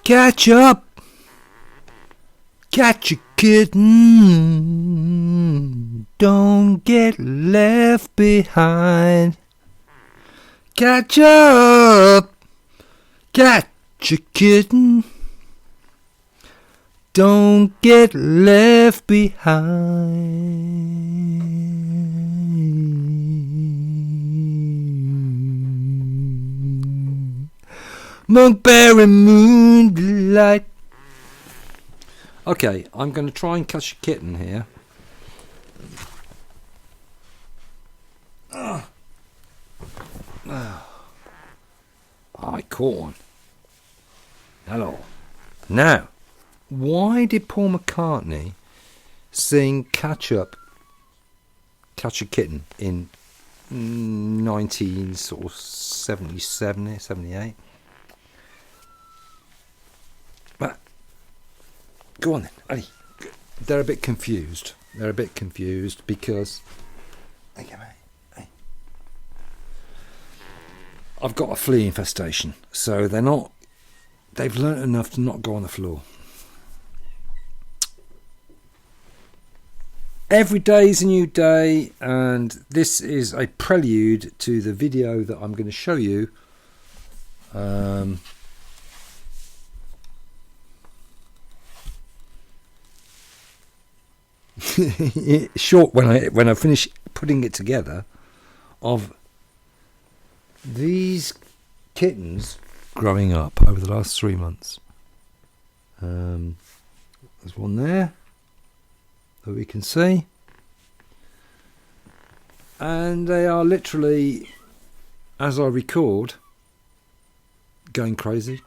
Catch up, catch a kitten, don't get left behind. Catch up, catch a kitten, don't get left behind. Monkberry moonlight. Okay, I'm going to try and catch a kitten here. I caught one. Hello. Now, why did Paul McCartney sing Catch Up, Catch a Kitten in 1977, 78? But, go on then, Eddie. They're a bit confused. They're a bit confused because... Okay, mate. Hey. I've got a flea infestation, so they're not... They've learnt enough to not go on the floor. Every day is a new day, and this is a prelude to the video that I'm going to show you. Short when I finish putting it together, of these kittens growing up over the last 3 months. There's one there that we can see, and they are literally, as I record, going crazy.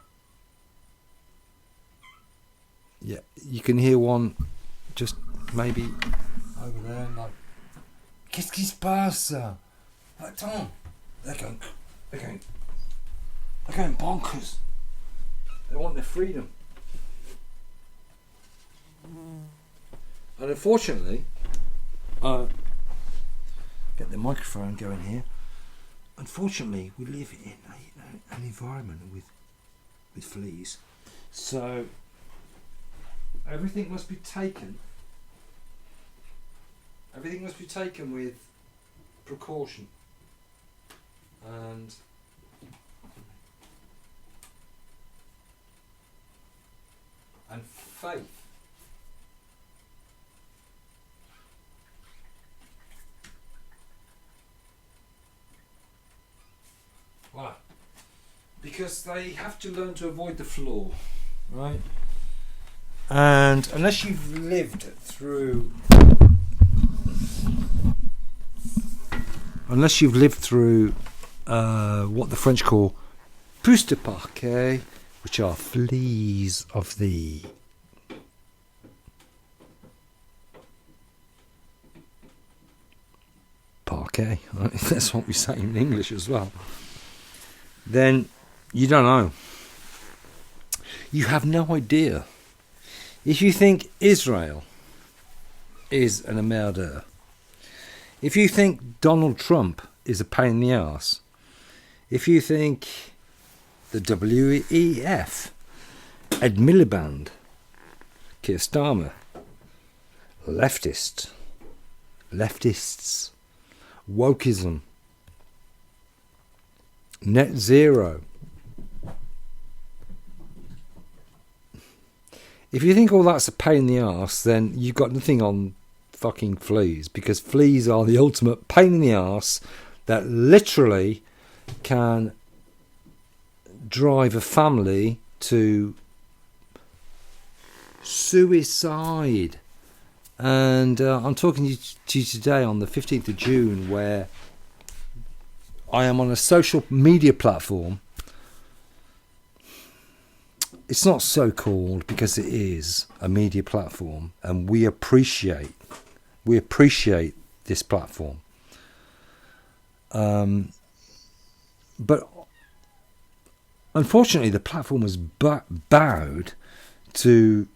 Yeah, you can hear one just maybe over there, like, qu'est-ce qui se passe? Attends, they're going bonkers. They want their freedom. And unfortunately, get the microphone going here. Unfortunately, we live in an environment with fleas, so everything must be taken. Everything must be taken with precaution and faith. Why? Because they have to learn to avoid the floor, right? And unless you've lived through what the French call puces de parquet, which are fleas of the parquet, right? That's what we say in English as well. Then you don't know. You have no idea. If you think Israel is an emmerdeur, if you think Donald Trump is a pain in the arse, if you think the WEF, Ed Miliband, Keir Starmer, leftists, wokeism, net zero. If you think all that's a pain in the arse, then you've got nothing on fucking fleas, because fleas are the ultimate pain in the arse that literally can drive a family to suicide. And I'm talking to you today on the 15th of June, where I am on a social media platform. It's not so called because it is a media platform, and we appreciate this platform. But unfortunately, the platform was bowed to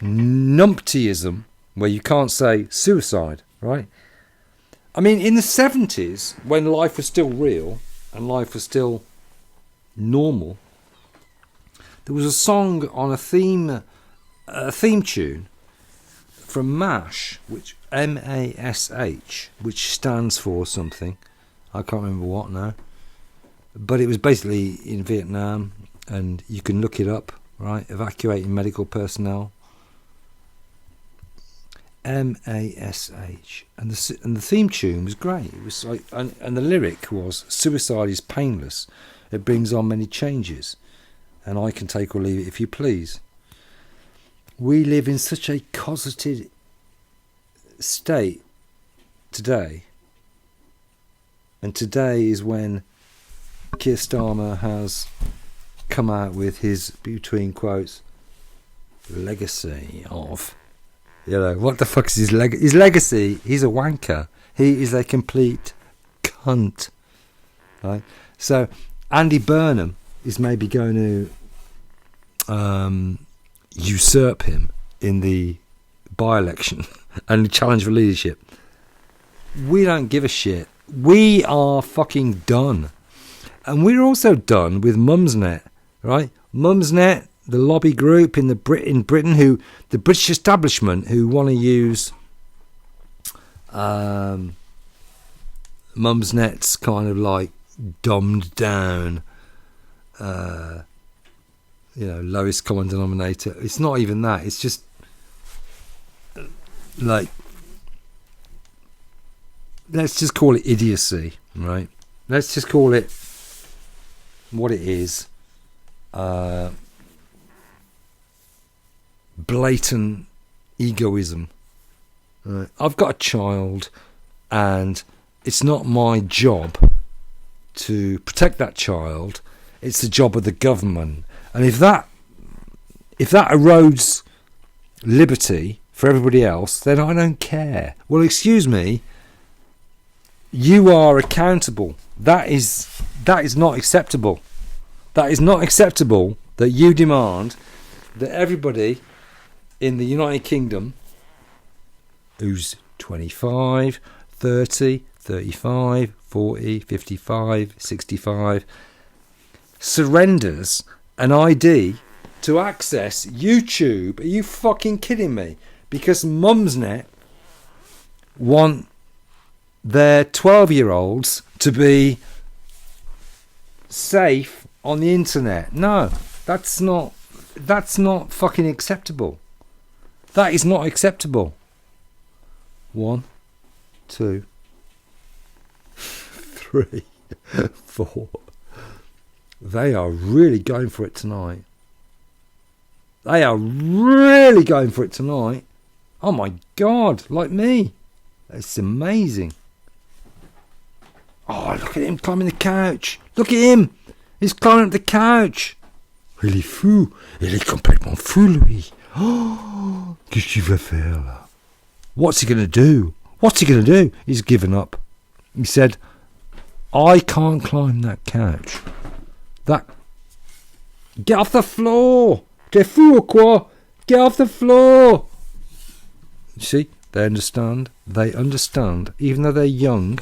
numptyism, where you can't say suicide, right? I mean, in the 70s, when life was still real and life was still normal, There was a song on a theme tune from MASH, which MASH, which stands for something. I can't remember what now. But it was basically in Vietnam, and you can look it up, right? Evacuating medical personnel. MASH, and the theme tune was great. It was like, and the lyric was, "Suicide is painless. It brings on many changes, and I can take or leave it if you please." We live in such a cosseted state today, and today is when Keir Starmer has come out with his, between quotes, legacy of, you know, what the fuck is his legacy? His legacy, he's a wanker. He is a complete cunt. Right? So Andy Burnham is maybe going to usurp him in the by-election and challenge for leadership. We don't give a shit. We are fucking done. And we're also done with Mumsnet, right? Mumsnet, the lobby group in Britain, who the British establishment who want to use Mumsnet's kind of like dumbed down, lowest common denominator. It's not even that. It's just like, let's just call it idiocy, right? Let's just call it what it is. Blatant egoism. I've got a child, and it's not my job to protect that child. It's the job of the government. And if that erodes liberty for everybody else, then I don't care. Well, excuse me, you are accountable. That is not acceptable. That is not acceptable that you demand that everybody in the United Kingdom who's 25, 30, 35, 40, 55, 65 surrenders an ID to access YouTube. Are you fucking kidding me? Because Mumsnet want their 12-year-olds to be safe on the internet. No, that's not fucking acceptable. That is not acceptable. 1, 2, 3, 4. They are really going for it tonight. They are really going for it tonight. Oh my God, like me. It's amazing. Oh, look at him climbing the couch. Look at him. He's climbing up the couch. Il est fou. Il est complètement fou, lui. Oh, qu'est-ce qu'il va faire là? What's he going to do? What's he going to do? He's given up. He said, I can't climb that couch. Get off the floor. T'es fou ou quoi? Get off the floor. You see, they understand. They understand. Even though they're young,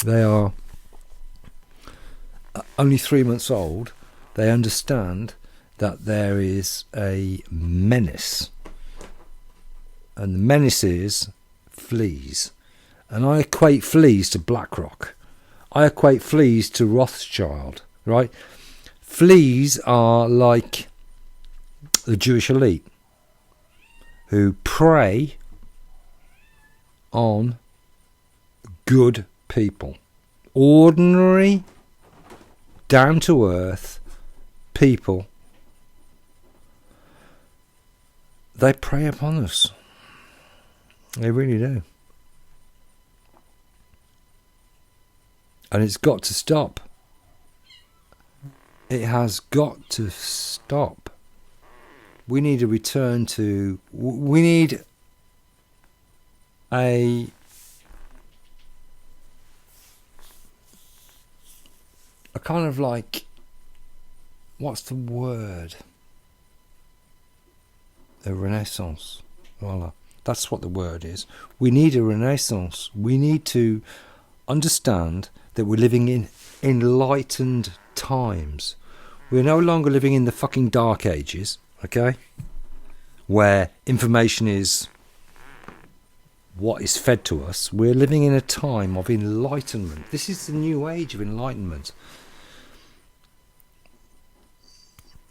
they are only 3 months old. They understand that there is a menace. And the menace is fleas. And I equate fleas to BlackRock. I equate fleas to Rothschild, right? Fleas are like the Jewish elite who prey on good people. Ordinary, down-to-earth people. They prey upon us. They really do. And it's got to stop. It has got to stop. We need a return to... We need a kind of like... What's the word? A renaissance. Voila. That's what the word is. We need a renaissance. We need to understand that we're living in enlightened times. We're no longer living in the fucking dark ages, okay? Where information is what is fed to us. We're living in a time of enlightenment. This is the new age of enlightenment.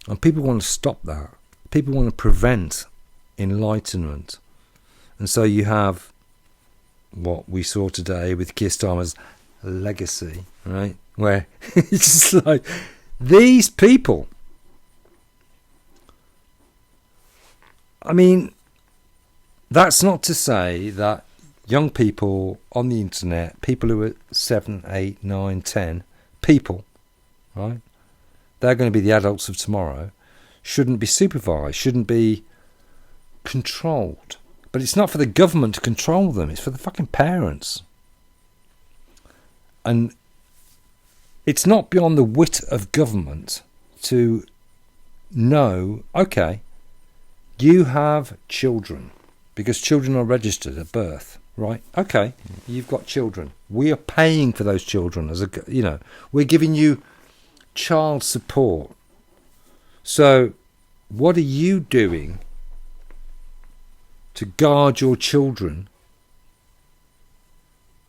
And people want to stop that. People want to prevent enlightenment. And so you have what we saw today with Keir Starmer's legacy, right? Where it's just like, these people, I mean, that's not to say that young people on the internet, people who are 7, 8, 9, 10, people, right? They're going to be the adults of tomorrow, shouldn't be supervised, shouldn't be controlled. But it's not for the government to control them, it's for the fucking parents. And it's not beyond the wit of government to know, okay, you have children, because children are registered at birth, right? Okay, you've got children. We are paying for those children as a, you know, we're giving you child support. So what are you doing to guard your children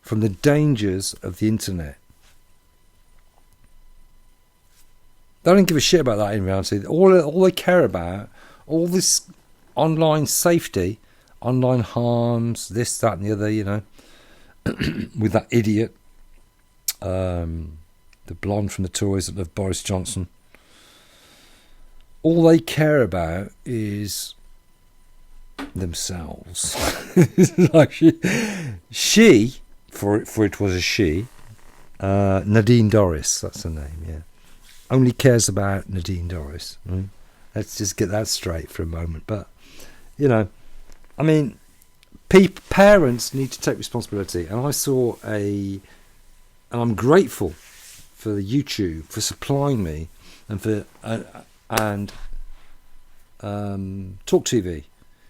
from the dangers of the internet? They don't give a shit about that in reality. All they care about, all this online safety, online harms, this, that and the other, you know, with that idiot, the blonde from the Tories of Boris Johnson. All they care about is themselves. Like she, for it was a she, Nadine Dorries, that's her name, yeah, only cares about Nadine Dorries. Right? Let's just get that straight for a moment. But, you know, I mean, parents need to take responsibility. And I saw and I'm grateful for YouTube for supplying me and for Talk TV.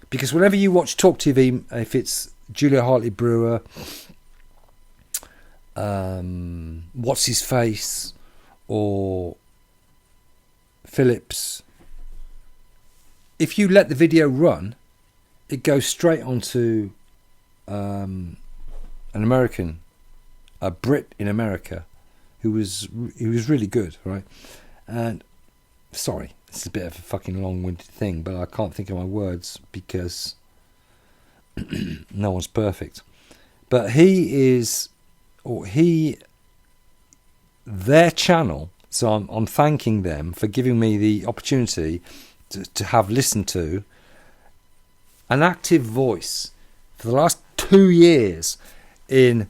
Because whenever you watch Talk TV, if it's Julia Hartley-Brewer, What's His Face, or Phillips, if you let the video run, it goes straight onto an American, a Brit in America, who was really good, right? And sorry, this is a bit of a fucking long-winded thing, but I can't think of my words because no one's perfect. But their channel, so I'm thanking them for giving me the opportunity to have listened to an active voice for the last 2 years in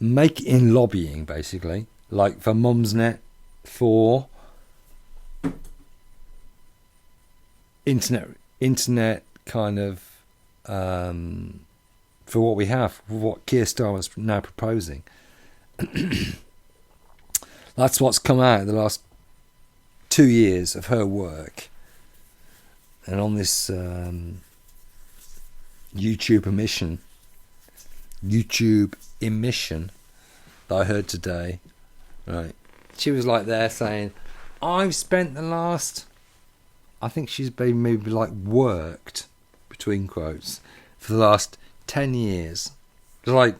lobbying, basically, like for Mumsnet, for internet kind of for what we have, for what Keir Starmer is now proposing. That's what's come out in the last 2 years of her work. And on this YouTube emission that I heard today, right? She was like there saying, I've spent the last, I think she's been maybe like worked, between quotes, for the last 10 years. Like,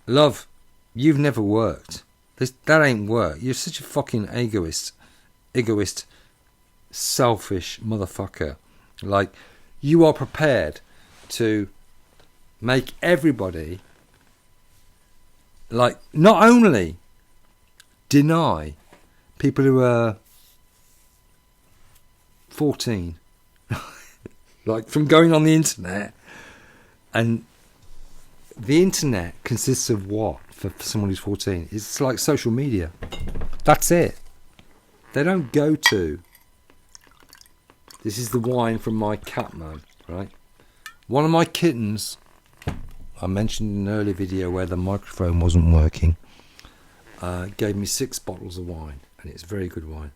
love, you've never worked. That ain't work. You're such a fucking egoist, selfish motherfucker. Like, you are prepared to make everybody, like, not only deny people who are 14 like from going on the internet. And the internet consists of what for someone who's 14? It's like social media. That's it. They don't go to, this is the wine from my cat man, right? One of my kittens, I mentioned in an earlier video where the microphone wasn't working, gave me 6 bottles of wine, and it's very good wine.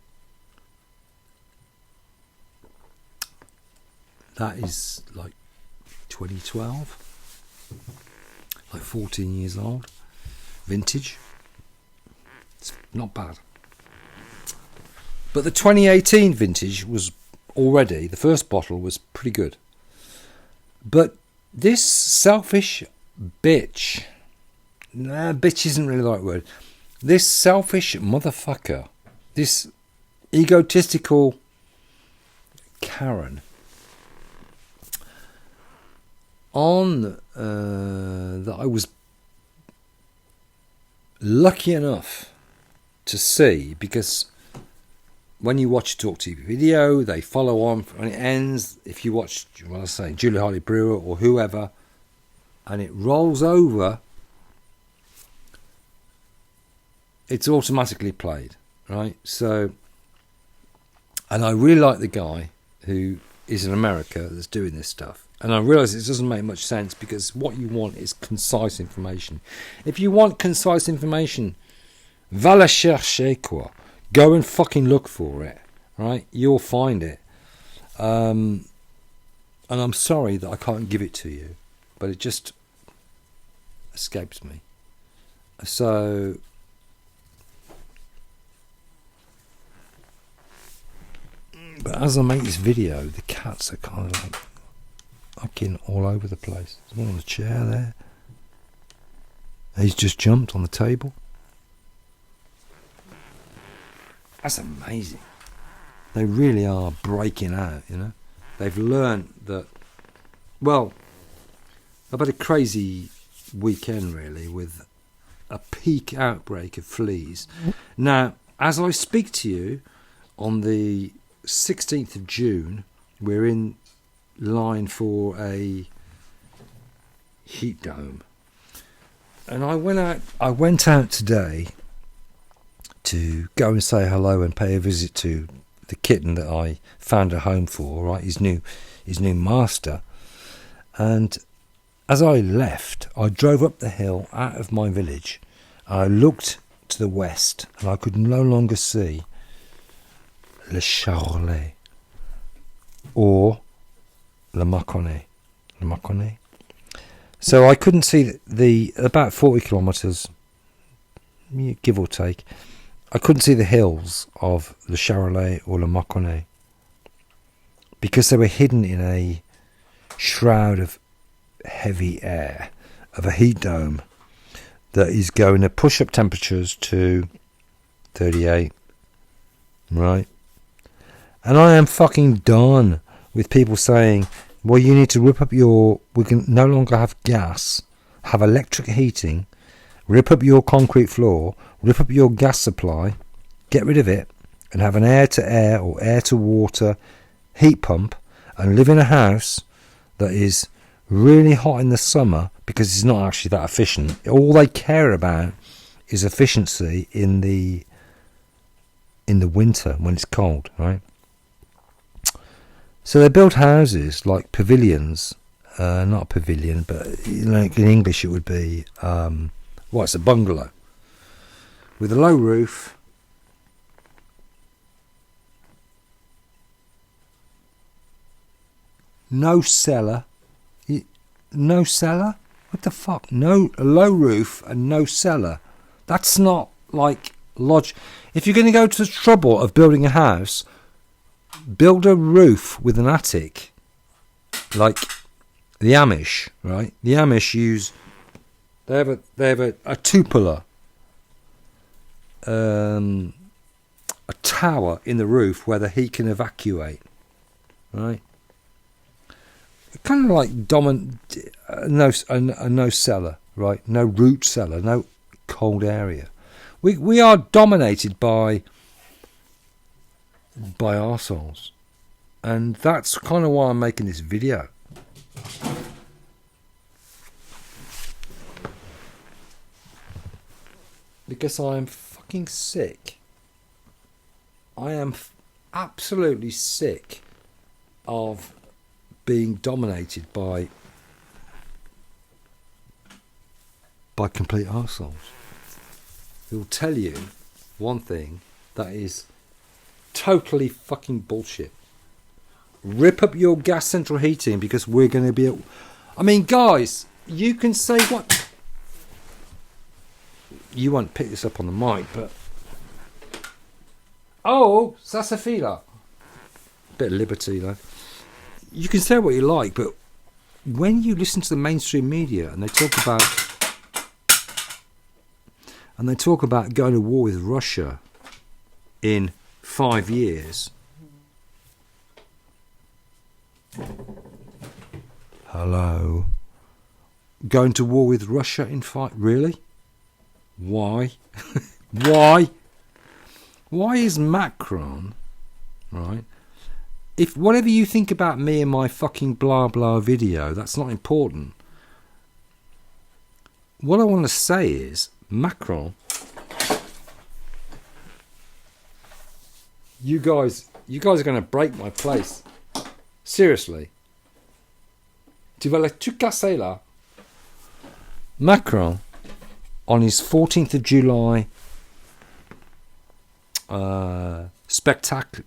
That is like 2012, like 14 years old, vintage. Not bad. But the 2018 vintage was already, the first bottle was pretty good. But this selfish bitch, bitch isn't really the right word. This selfish motherfucker, this egotistical Karen, that I was lucky enough to see, because when you watch a Talk TV video, they follow on and it ends. If you watch, well, I say Julie Hartley Brewer or whoever, and it rolls over, it's automatically played, right? So, and I really like the guy who is in America that's doing this stuff. And I realise it doesn't make much sense, because what you want is concise information. If you want concise information, va la chercher, quoi. Go and fucking look for it, right? You'll find it. And I'm sorry that I can't give it to you, but it just escapes me. So, but as I make this video, the cats are kind of like fucking all over the place. There's one on the chair there. He's just jumped on the table. That's amazing. They really are breaking out, you know. They've learned that, well, I've had a crazy weekend really with a peak outbreak of fleas. Now, as I speak to you on the 16th of June, we're in line for a heat dome. And I went out today to go and say hello and pay a visit to the kitten that I found a home for, right? His new master. And as I left, I drove up the hill out of my village. I looked to the west and I could no longer see le Charolais or le McCartney. So I couldn't see the about 40 kilometres, give or take. I couldn't see the hills of Le Charolais or Le McCartney because they were hidden in a shroud of heavy air, of a heat dome that is going to push up temperatures to 38, right? And I am fucking done with people saying, well, you need to rip up we can no longer have gas, have electric heating, rip up your concrete floor, rip up your gas supply, get rid of it, and have an air-to-air or air-to-water heat pump, and live in a house that is really hot in the summer because it's not actually that efficient. All they care about is efficiency in the winter when it's cold, right? So they build houses like pavilions, not a pavilion, but like in English it would be, it's a bungalow with a low roof, no cellar. No cellar? What the fuck? No, a low roof and no cellar. That's not like lodge. If you're going to go to the trouble of building a house, build a roof with an attic, like the Amish, right? The Amish they have a cupola, a tower in the roof where the heat can evacuate, right? Kind of like no cellar, right? No root cellar, no cold area. We are dominated by arseholes, and that's kind of why I'm making this video. Because I am fucking sick. I am absolutely sick of being dominated by complete arseholes. Who'll tell you one thing that is totally fucking bullshit. Rip up your gas central heating because we're going to be... I mean, guys, you can say what... You won't pick this up on the mic, but Oh, Sassafila. Bit of liberty, though. You can say what you like, but when you listen to the mainstream media and they talk about going to war with Russia in 5 years. Hello. Going to war with Russia in 5... Really? Why? Why? Why is Macron, right? If whatever you think about me and my fucking blah blah video, that's not important. What I want to say is, Macron, you guys are going to break my place. Seriously. Tu vas tout casser là. Macron, on his 14th of July spectacle,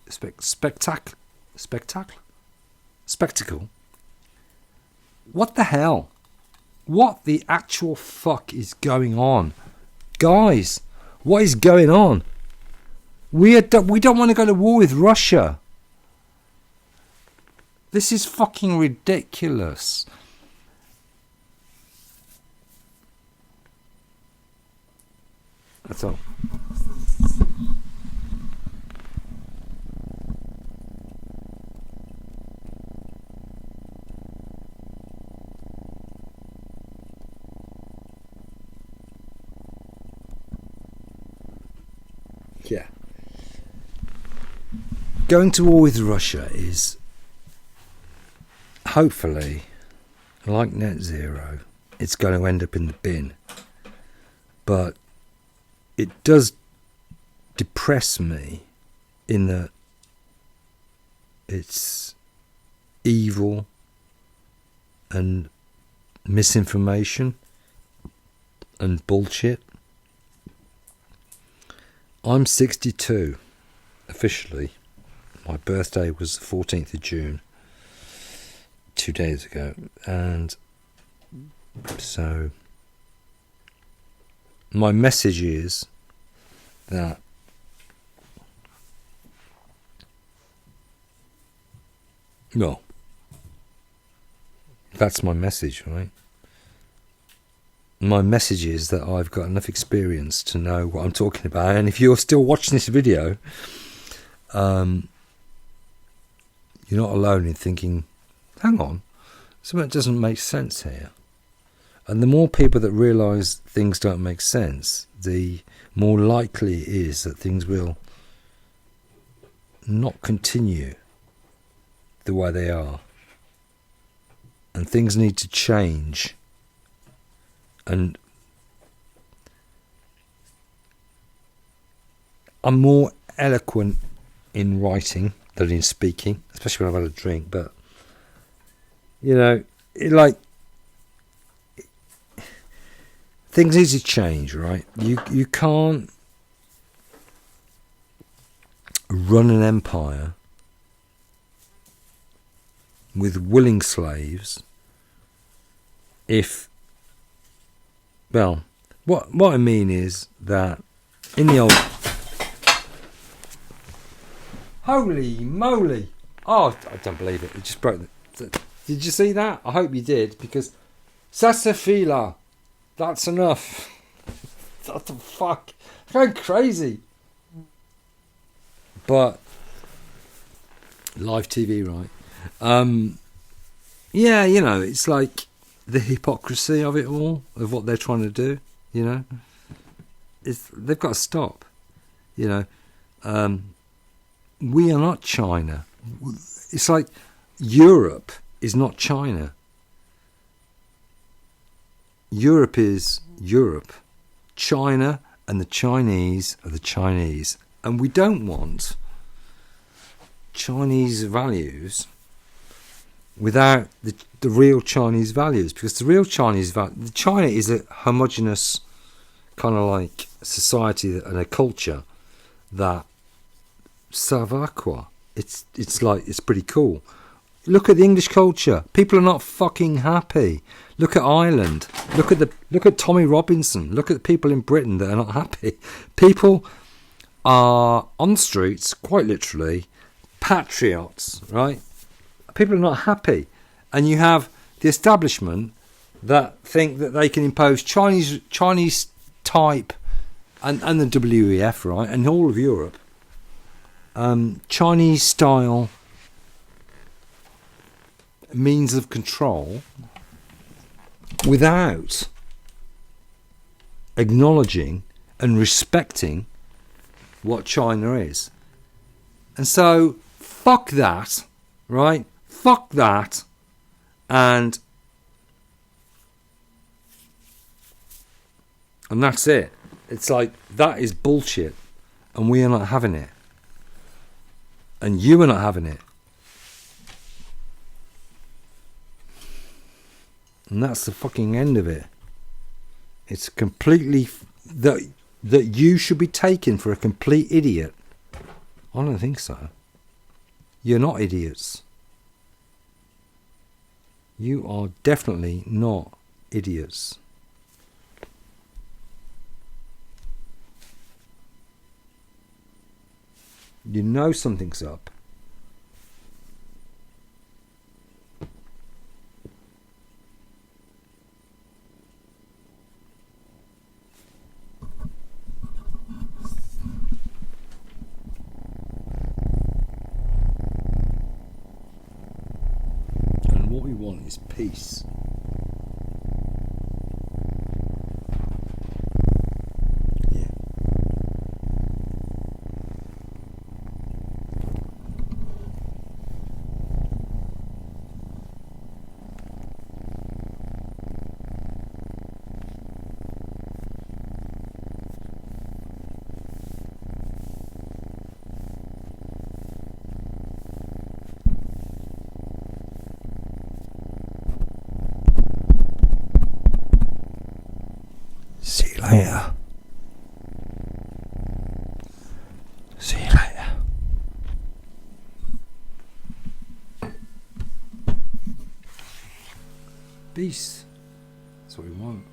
what the hell? What the actual fuck is going on? Guys, what is going on? We don't want to go to war with Russia. This is fucking ridiculous. That's all. Yeah. Going to war with Russia is hopefully, like net zero, it's going to end up in the bin. But it does depress me in that it's evil and misinformation and bullshit. I'm 62 officially. My birthday was the 14th of June 2 days ago, and so my message is that well, that's my message, right? My message is that I've got enough experience to know what I'm talking about, and if you're still watching this video, you're not alone in thinking, hang on, something doesn't make sense here. And the more people that realise things don't make sense, the more likely it is that things will not continue the way they are. And things need to change. And I'm more eloquent in writing than in speaking, especially when I've had a drink. But, you know, things need to change, right? You can't run an empire with willing slaves if... Well, what I mean is that in the old... Holy moly! Oh, I don't believe it. It just broke the... Did you see that? I hope you did, because... Sassafila! That's enough. What the fuck? I'm going crazy. But... Live TV, right? Yeah, you know, it's like... the hypocrisy of it all, of what they're trying to do, you know, they've got to stop, you know. We are not China. It's like Europe is not China. Europe is Europe. China and the Chinese are the Chinese. And we don't want Chinese values without the real Chinese values, because the real Chinese China is a homogenous kind of like society and a culture that ça va quoi. It's like, it's pretty cool. Look at the English culture. People are not fucking happy. Look at Ireland. Look at Tommy Robinson. Look at the people in Britain that are not happy. People are on the streets, quite literally, patriots, right? People are not happy. And you have the establishment that think that they can impose Chinese type and the WEF, right, and all of Europe, Chinese style means of control without acknowledging and respecting what China is. And so fuck that, right? Fuck that. And that's it. It's like, that is bullshit, and we are not having it, and you are not having it. And that's the fucking end of it. It's completely that you should be taken for a complete idiot. I don't think so. You're not idiots. You are definitely not idiots. You know something's up. And what we want is peace. See you later. See you later. Peace. That's what we want.